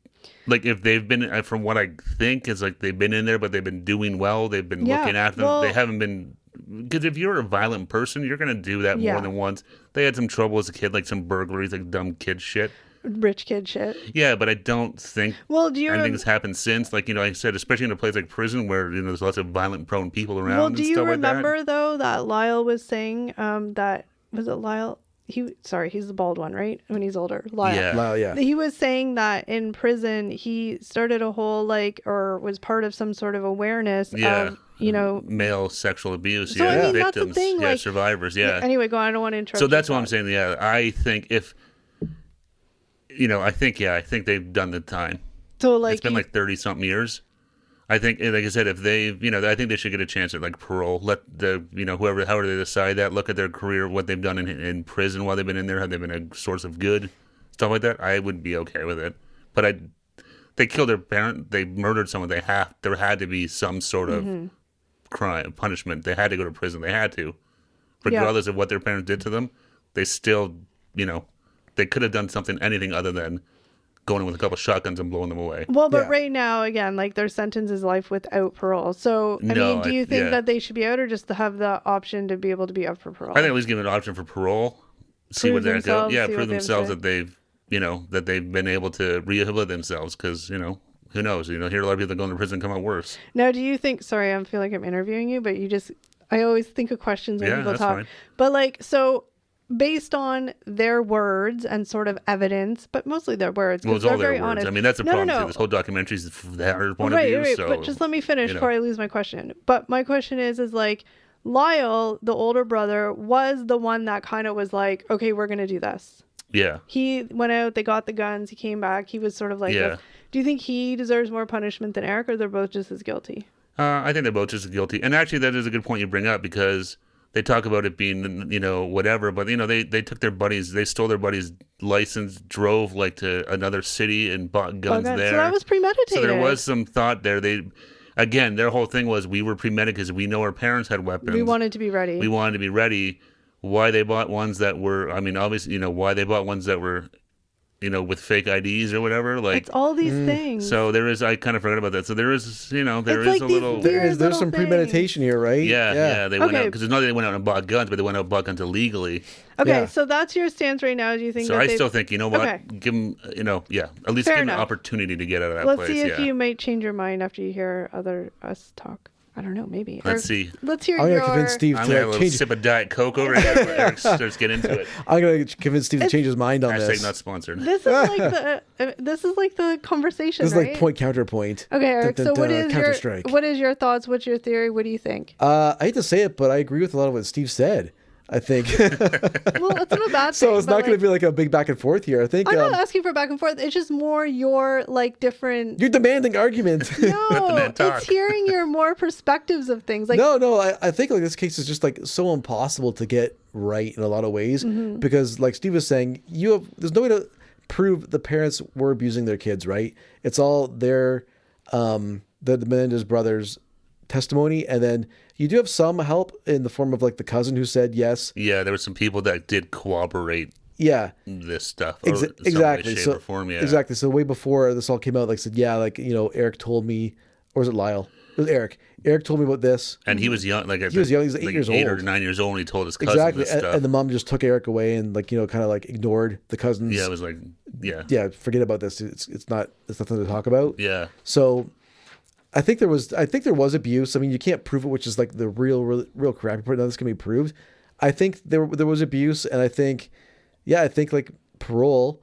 like, if they've been, from what I think, is like they've been in there, but they've been doing well. They've been Yeah, looking after them. well- They haven't been, because if you're a violent person, you're going to do that Yeah. more than once. They had some trouble as a kid, like some burglaries, like dumb kid shit. rich kid shit? Yeah, but I don't think Well, do you anything's happened since. Like, like I said, especially in a place like prison where, there's lots of violent prone people around well, and do you stuff remember like though that Lyle was saying that was it Lyle? He's the bald one, right? When he's older, Lyle. Yeah. Lyle, yeah. He was saying that in prison he started a whole or was part of some sort of awareness Yeah. of that. Male sexual abuse. So, I yeah. mean, that's the Victims. thing, Yeah. like- Survivors. Yeah. Anyway, go on. I don't want to interrupt. So that's your what I'm thought. saying. Yeah, I think I think they've done the time. So like It's been like 30 something years. I think, like I said, if they, I think they should get a chance at like parole. Let the, however they decide that, look at their career, what they've done in prison while they've been in there. Have they been a source of good, stuff like that? I would be okay with it. But they killed their parent. They murdered someone. There had to be some sort of crime, punishment. They had to go to prison. They had to, regardless of what their parents did to them. They still, they could have done anything other than going in with a couple shotguns and blowing them away. Well, but Yeah. right now, again, like their sentence is life without parole. So, I No, mean, do you think yeah. that they should be out or just to have the option to be able to be up for parole? I think at least give them an option for parole. See Prove what they go. themselves, Yeah, see what prove they have to themselves say. that they've been able to rehabilitate themselves. Because who knows? Here a lot of people that go into prison come out worse. Now, do you think, sorry, I feel like I'm interviewing you, but I always think of questions when Yeah, people that's talk. fine. But like, so based on their words and sort of evidence, but mostly their words, Well, because it's they're all their very words. honest. I mean, that's the No, problem no, too. no. This whole documentary is from their point Right, of view. right, So, but just let me finish you know. before I lose my question. But my question is like, Lyle, the older brother, was the one that kind of was like, okay, we're going to do this. Yeah. He went out, they got the guns, he came back. He was sort of like, Yeah. this. Do you think he deserves more punishment than Erik, or they're both just as guilty? I think they're both just guilty. And actually, that is a good point you bring up because they talk about it being, whatever. But, they took they stole their buddy's license, drove like to another city and bought guns Okay, there. so that was premeditated. So there was some thought there. Again, their whole thing was we were premeditated because we know our parents had weapons. We wanted to be ready. We wanted to be ready. Why they bought ones that were, obviously, why they bought ones that were, with fake IDs or whatever. Like, It's all these things. so I kind of forgot about that. So there is, there It's is like a these little. weird- There's little some things. premeditation here, right? Yeah, they went out Okay. because it's not that they went out and bought guns, but they went out and bought guns illegally. Okay, Yeah. so that's your stance right now. Do you think So that I they... still think, you know what, Okay. give them, at least Fair give them an enough. opportunity to get out of that Let's place. see if yeah. you might change your mind after you hear us talk. I don't know, maybe. Let's see. Let's hear I'm your... gonna convince Steve I'm to gonna have a little change. sip of Diet Coke over here. Where Eric starts getting into it. I'm gonna convince Steve to change his mind on Hashtag this. not sponsored. This is like the conversation, This is right? like point counterpoint. Okay, Eric. Dun, So dun, what dun, is Counter-Strike. what is your thoughts? What's your theory? What do you think? I hate to say it, but I agree with a lot of what Steve said. I think Well, it's not a bad thing. so. It's but, not going like, to be like a big back and forth here. I think I'm not asking for back and forth. It's just more your like different. you're demanding argument. No, the man talk. it's hearing your more perspectives of things. Like No. I think like this case is just like so impossible to get right in a lot of ways Mm-hmm. because, like Steve was saying, there's no way to prove the parents were abusing their kids, right? It's all their the Menendez brothers' testimony, and then you do have some help in the form of like the cousin who said yes. Yeah, there were some people that did corroborate Yeah, this stuff. Or exactly. Some way, shape, So or form, yeah. exactly. So way before this all came out, like said, yeah, like Eric told me, or was it Lyle? It was Eric. Eric told me about this. And he was young. Like He was young. He was 8 years 8 or old. 9 years old. And he told his cousin Exactly, this and, stuff. and the mom just took Eric away and like kind of like ignored the cousins. Yeah, it was like, yeah. Yeah, forget about this. It's nothing to talk about. Yeah. So I think there was abuse. I mean, you can't prove it, which is like the real crappy part. None of this can be proved. I think there was abuse, and I think like parole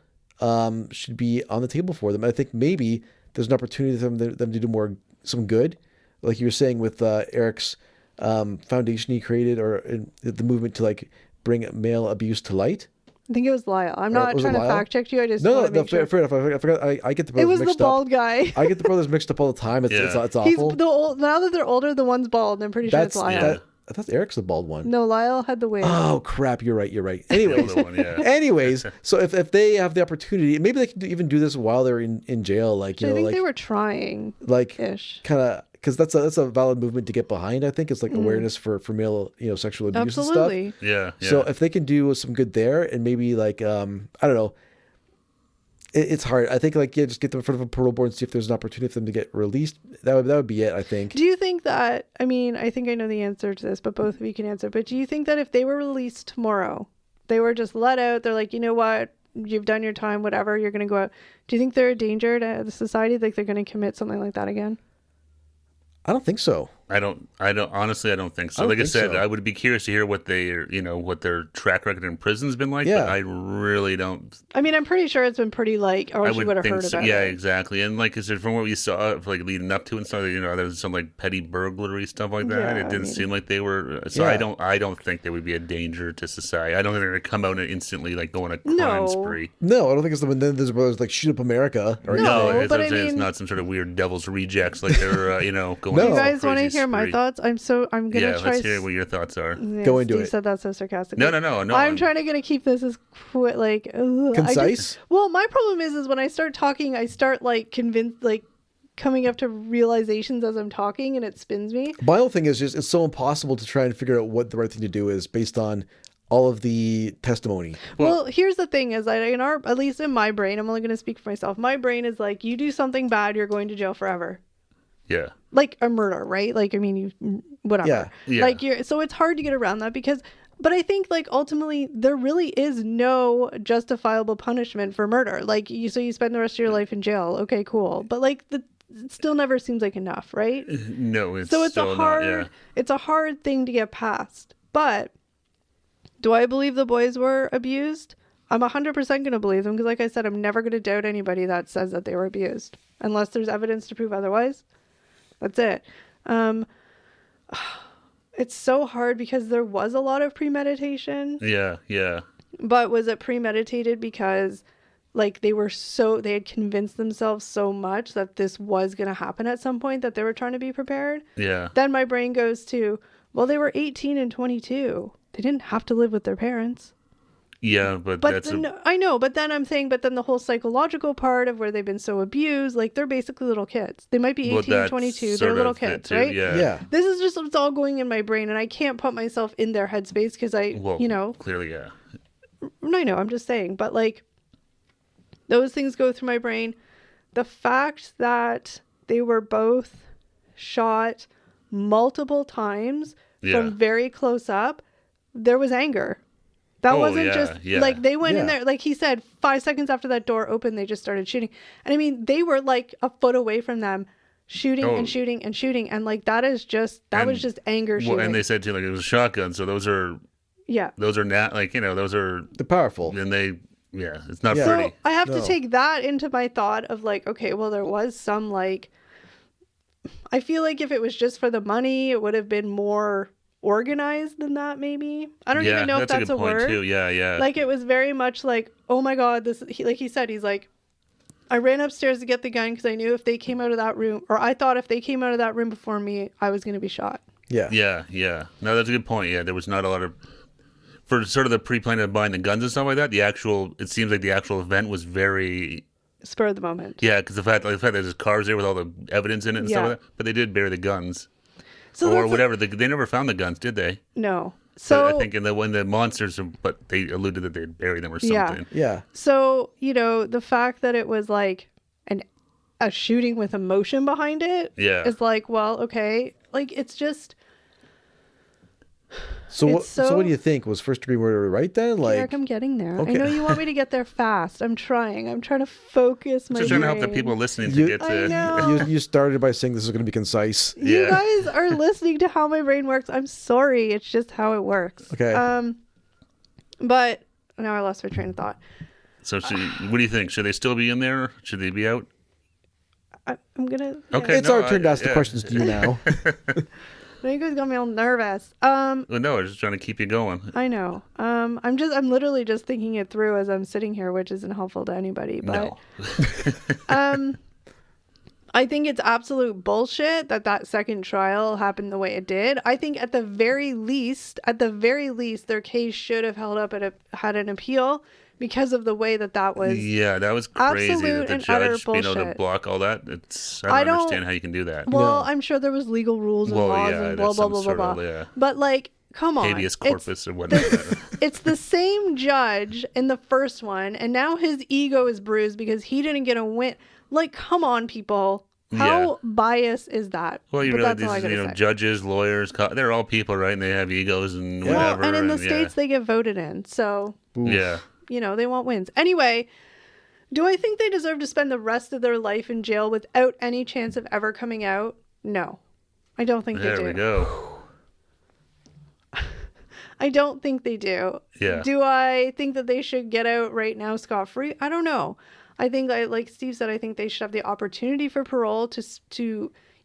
should be on the table for them. I think maybe there's an opportunity for them to do some good, like you were saying with Eric's foundation he created, or the movement to like bring male abuse to light. I think it was Lyle. I'm not was it trying to Lyle? fact check you. I just No, want to make sure. fair enough. I forgot. I get the It brothers was the mixed bald up. guy. I get the brothers mixed up all the time. It's Yeah. it's He's awful. now that they're older, the one's bald. I'm pretty sure it's Lyle. Yeah. I thought Eric's the bald one. No, Lyle had the wig. Oh crap! You're right. The Anyways, older one, yeah. anyways, so if they have the opportunity, maybe they can even do this while they're in jail, like I think they were trying like ish. kind of because that's a valid movement to get behind. I think it's like awareness for male sexual abuse and Absolutely. stuff. Yeah. Yeah. So if they can do some good there, and maybe like I don't know, it's hard. I think like just get them in front of a parole board and see if there's an opportunity for them to get released. That would be it. I think. Do you think that, I mean, I think I know the answer to this, but both of you can answer. But do you think that if they were released tomorrow, they were just let out, they're like, you know what, you've done your time, whatever, you're going to go out. Do you think they're a danger to the society? Like they're going to commit something like that again? I don't think so. I don't honestly, I don't think so. I don't Like I think said, so. I would be curious to hear what what their track record in prison's been like, Yeah. but I really don't. I mean, I'm pretty sure it's been pretty like, or I else you would have heard about yeah, it. exactly. And like I said, from what we saw, like leading up to and stuff, there's some like petty burglary stuff like that. Yeah, It I didn't mean- seem like they were. So Yeah. I don't think they would be a danger to society. I don't think they're gonna come out and instantly like go on a crime No. spree. No, I don't think it's the Menendez brothers like shoot up America or No, anything. it's, but I'm I saying it's mean- not some sort of weird devil's rejects like they're going. No. on You some guys want to crazy hear my spree. thoughts? I'm going Yeah, to try. let's hear what your thoughts are. Yeah, Go into Steve it. said that so sarcastically. No. I'm trying to keep this as like ugh. Concise? Well, my problem is when I start talking, I start like coming up to realizations as I'm talking, and it spins me. My whole thing is just it's so impossible to try and figure out what the right thing to do is based on all of the testimony. Well, here's the thing: is that at least in my brain, I'm only going to speak for myself. My brain is like, you do something bad, you're going to jail forever. Yeah. Like a murder, right? Like, I mean, whatever. Yeah. Yeah. Like so it's hard to get around that but I think like ultimately there really is no justifiable punishment for murder. Like so you spend the rest of your life in jail. Okay, cool. But like it still never seems like enough, right? No, it's So it's still a hard, not, yeah. it's a hard thing to get past. But do I believe the boys were abused? I'm 100% going to believe them because, like I said, I'm never going to doubt anybody that says that they were abused unless there's evidence to prove otherwise. That's it. It's so hard because there was a lot of premeditation. Yeah, yeah. But was it premeditated because like they had convinced themselves so much that this was going to happen at some point that they were trying to be prepared? Yeah. Then my brain goes to, well, they were 18 and 22. They didn't have to live with their parents. Yeah, but that's I know, but then I'm saying, but then the whole psychological part of where they've been so abused, like they're basically little kids. They might be 18 and 22. They're little kids, right? Yeah. Yeah. This is just what's all going in my brain, and I can't put myself in their headspace because Clearly, yeah. I know, I'm just saying, but like those things go through my brain. The fact that they were both shot multiple times from very close up, there was anger. That wasn't just like they went in there, like he said, 5 seconds after that door opened, they just started shooting. And I mean, they were like a foot away from them shooting and shooting and shooting. And like, was just anger shooting. Well, and they said too, like it was a shotgun. So those are not like, those are They're powerful. and it's not Yeah. pretty. So I have to take that into my thought of like, okay, well, there was some like, I feel like if it was just for the money, it would have been more organized than that, maybe. I don't even know if that's a good point word. too. Yeah. Like it was very much like, oh my God, like he said, he's like, I ran upstairs to get the gun because I knew if they came out of that room, or I thought if they came out of that room before me, I was going to be shot. Yeah. Yeah. No, that's a good point. Yeah, there was not a lot of for sort of the pre-planning of buying the guns and stuff like that. It seems like the actual event was very spur of the moment. Yeah, because the fact that there's cars there with all the evidence in it and stuff like that, but they did bury the guns. So or whatever. They never found the guns, did they? No. So I think when the monsters, but they alluded that they'd bury them or something. Yeah. So, the fact that it was like a shooting with emotion behind it is like, well, okay. Like, it's just... So what do you think? Was first degree murder right then? Like, Eric, I'm getting there. Okay. I know you want me to get there fast. I'm trying to focus my Just trying to help brain. the people listening You- to get I to... know. you started by saying this is going to be concise. You Yeah. guys are listening to how my brain works. I'm sorry. It's just how it works. Okay. But now I lost my train of thought. So what do you think? Should they still be in there? Should they be out? I'm gonna. Okay. It's our turn to ask the questions to you now. You guys got me all nervous. Well, no, I was just trying to keep you going. I know. I'm literally just thinking it through as I'm sitting here, which isn't helpful to anybody. But No. I think it's absolute bullshit that second trial happened the way it did. I think at the very least, their case should have held up had an appeal because of the way that was. Yeah, that was crazy. absolute That the and utter judge being able to bullshit. block all that. I don't understand how you can do that. Well, No. I'm sure there was legal rules and Well, laws yeah, and blah that's blah some blah blah sort of, blah. yeah. But like, come on, Habeas corpus or whatnot. It's the same judge in the first one, and now his ego is bruised because he didn't get a win. Like, come on, people. How biased is that? Well, you But realize that's all I these, gotta say. judges, lawyers, they're all people, right? And they have egos and Yeah. whatever. Well, and in the yeah. States, they get voted in. So, Yeah. they want wins. Anyway, do I think they deserve to spend the rest of their life in jail without any chance of ever coming out? No. I don't think they do. There we go. I don't think they do. Yeah. Do I think that they should get out right now scot-free? I don't know. I think, like Steve said, I think they should have the opportunity for parole to speak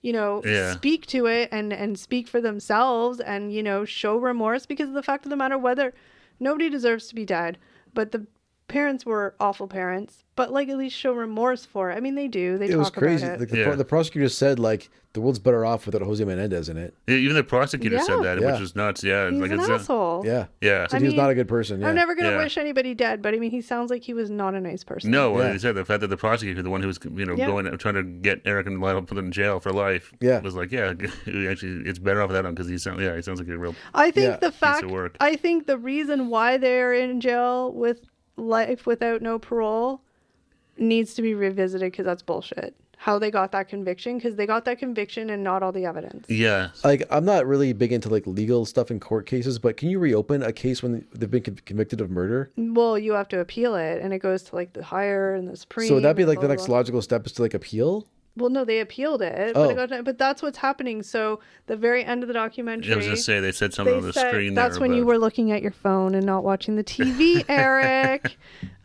to it and speak for themselves and, show remorse because of the fact of the matter, whether nobody deserves to be dead, but parents were awful parents, but like at least show remorse for it. I mean, they do. They It talk was crazy. about it. The prosecutor said like the world's better off without Jose Menendez in it. Yeah, even the prosecutor said Yeah. that, Yeah. which was nuts. Yeah, He's like an it's asshole. Yeah. yeah. So I he was mean, not a good person. Yeah. I'm never gonna Yeah. wish anybody dead, but I mean, he sounds like he was not a nice person. No, Yeah. he said the fact that the prosecutor, the one who was Yeah. going trying to get Erik and Lyle put in jail for life, Yeah. was like, yeah, actually, it's better off without him because he sounds like a real. I think Yeah. the fact, of work. I think the reason why they're in jail with life without no parole needs to be revisited because that's bullshit. How they got that conviction, because they got that conviction and not all the evidence. Yeah, Like I'm not really big into like legal stuff in court cases, but can you reopen a case when they've been convicted of murder? Well, you have to appeal it, and it goes to like the higher and the supreme. So would that be and like blah, the blah, next blah. logical step is to like appeal? Well, no, they appealed it, Oh. but that's what's happening. So the very end of the documentary, I was gonna say they said something they on the said screen. that's there when you about- were looking at your phone and not watching the TV, Eric.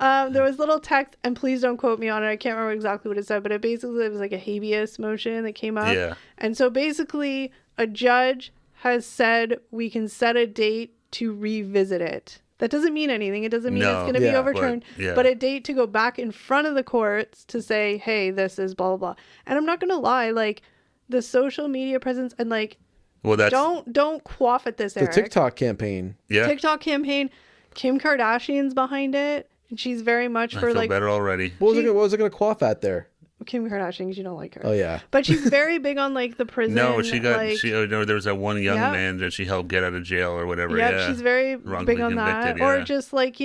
There was little text, and please don't quote me on it. I can't remember exactly what it said, but it was like a habeas motion that came up. Yeah. And so basically, a judge has said we can set a date to revisit it. That doesn't mean anything. It doesn't mean No. it's going to be Yeah, overturned, yeah. but a date to go back in front of the courts to say, hey, this is blah, blah, blah. And I'm not going to lie, like the social media presence and like, Well, that's don't quaff at this, The Eric. TikTok campaign. yeah. TikTok campaign, Kim Kardashian's behind it. And she's very much I for feel like better already. What was it gonna quaff at there? Kim Kardashian because you don't like her. Oh yeah. But she's very big on like the prison. No, she got like, there was that one young Yeah. man that she helped get out of jail or whatever. Yep, Yeah, she's very Wrongfully big on that. convicted, Or yeah. just like,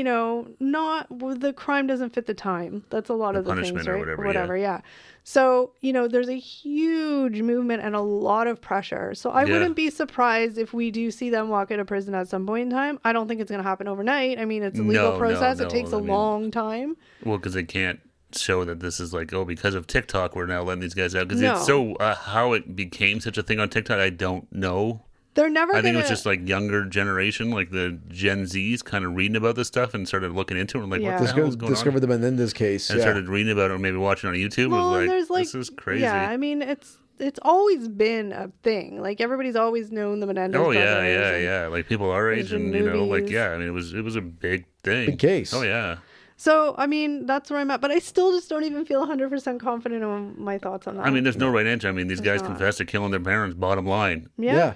not the crime doesn't fit the time. That's a lot The of the things, punishment right? or whatever, yeah. So, there's a huge movement and a lot of pressure. So I Yeah. wouldn't be surprised if we do see them walk out of prison at some point in time. I don't think it's going to happen overnight. I mean, it's a legal No, process. no, It takes a I mean- long time. Well, because they can't show that this is like, because of TikTok, we're now letting these guys out. Because No. it's so how it became such a thing on TikTok, I don't know. They're never I going think to... it was just like younger generation, like the Gen Zs, kind of reading about this stuff and started looking into it. And like, Yeah. what the hell is going Discovered on? the Menendez case. And Yeah. started reading about it, or maybe watching on YouTube. Well, It and was there's like... this is crazy. Yeah, I mean, it's always been a thing. Like, everybody's always known the Menendez Oh brothers. yeah, and- yeah. Like people our age, there's and been like movies. I mean, it was a big thing, Big case. Oh yeah. So, I mean, that's where I'm at. But I still just don't even feel 100% confident in my thoughts on that. I mean, there's no right answer. I mean, these guys not. confessed to killing their parents. Bottom line, yeah.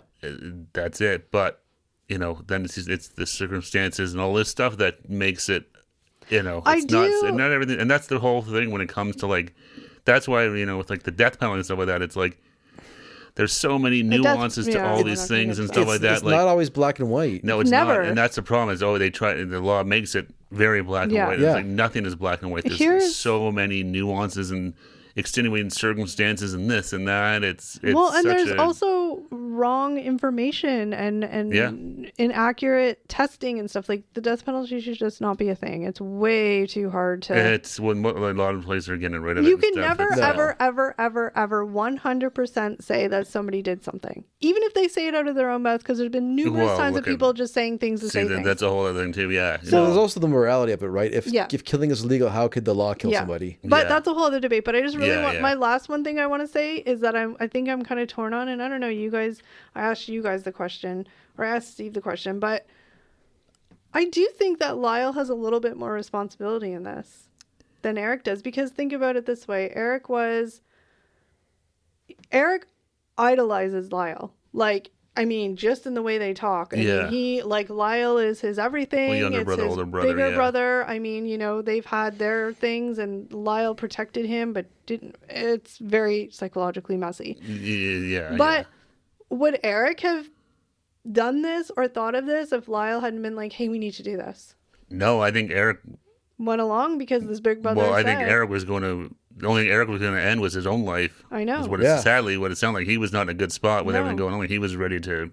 That's it. But then it's the circumstances and all this stuff that makes it. I It's do- not everything, and that's the whole thing when it comes to like. That's why with like the death penalty and stuff like that. It's like there's so many death- nuances to yeah, all we're these not gonna things get and to stuff that. like that. It's Like not always black and white. no, it's Never. not, and that's the problem. Is they try. The law makes it very black Yeah. and white. Yeah. It's like nothing is black and white. There's Here's- so many nuances and extenuating circumstances and this and that. It's Well, and such there's a, also wrong information and Yeah. inaccurate testing and stuff. Like, the death penalty should just not be a thing. It's way too hard to... It's when a lot of places are getting rid of it. You and can stuff. never, It's, ever 100% say that somebody did something. Even if they say it out of their own mouth, because there's been numerous Well, times of look at- people just saying things to See, say things. that's a whole other thing too. Yeah. So there's also the morality of it, right? If Yeah. killing is illegal, how could the law kill somebody? But Yeah. that's a whole other debate. But I just really Yeah, want yeah. my last one thing I want to say is that I think I'm kind of torn on, and I don't know, you guys. I asked you guys the question, or I asked Steve the question, but I do think that Lyle has a little bit more responsibility in this than Erik does, because think about it this way: Erik idolizes Lyle, like. I mean, just in the way they talk. I Yeah. mean, Lyle is his everything. Well, younger it's brother, his older brother, bigger yeah. brother. I mean, they've had their things, and Lyle protected him, but didn't. It's very psychologically messy. Yeah. But would Erik have done this or thought of this if Lyle hadn't been like, "Hey, we need to do this"? No, I think Erik. Went along because this big brother. Well, I think said. Erik was going to. The only thing Erik was going to end was his own life. I know. Is what Yeah. sadly, what it sounded like. He was not in a good spot with No. everything going on. Like, he was ready to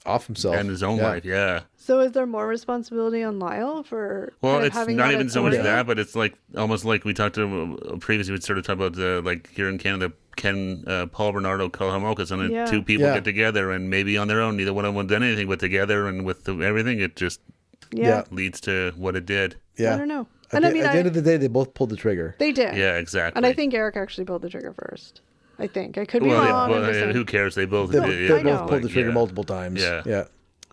Off himself. end his own Yeah. life. Yeah. So is there more responsibility on Lyle for? Well, kind of it's having not that even so much authority? that, but it's like almost like we talked to previously. We sort of talked about like here in Canada, Paul Bernardo, Kalahomokis, and Yeah. two people Yeah. get together and maybe on their own, neither one of them done anything, but together and with everything, it just Yeah. leads to what it did. Yeah. I don't know. At, And the, I mean, at the end of the day, they both pulled the trigger. they did. Yeah, exactly. And I think Erik actually pulled the trigger first. I think I could be well, wrong. I'm well, just saying. who cares? They both They, did. they I both know. pulled the trigger yeah. multiple times. Yeah. Yeah.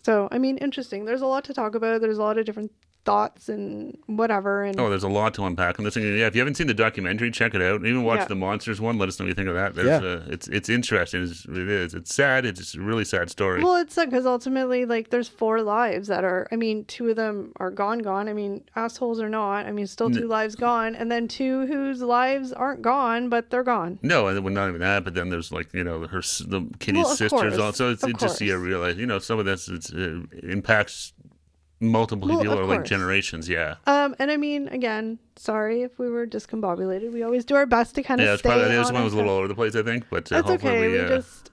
So, I mean, interesting. There's a lot to talk about. There's a lot of different thoughts and whatever. And Oh, there's a lot to unpack on this thing. Yeah, if you haven't seen the documentary, check it out. Even watch Yeah. the Monsters one. Let us know what you think of that. It's interesting. It is. It's sad. It's a really sad story. well, it's sad because ultimately, like, there's 4 lives that are. I mean, 2 of them are gone. I mean, assholes or not. I mean, still 2 lives gone, and then 2 whose lives aren't gone, but they're gone. No, and well, not even that. But then there's like the Kitty's Well, of sisters course, also. It's of it just you course. realize some of this impacts multiple Well, people of or like course. generations. Yeah. And I mean, again, sorry if we were discombobulated. We always do our best to kind of Yeah, it's stay probably on this one was a it. little all over the place, I think, but That's hopefully okay. we.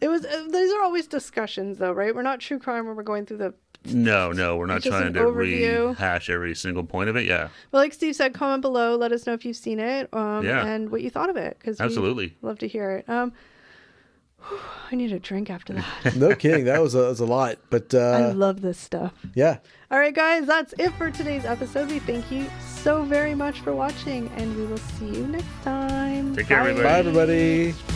It was. These are always discussions, though, right? We're not true crime where we're going through the. No, we're not It's just trying an to overview. rehash every single point of it. Yeah, Well, like Steve said, comment below. Let us know if you've seen it. Yeah. And what you thought of it, because absolutely. love to hear it. I need a drink after that. No kidding. That was a lot. But I love this stuff. yeah. All right, guys, that's it for today's episode. We thank you so very much for watching, and we will see you next time. Take care, Bye. everybody. Bye, everybody.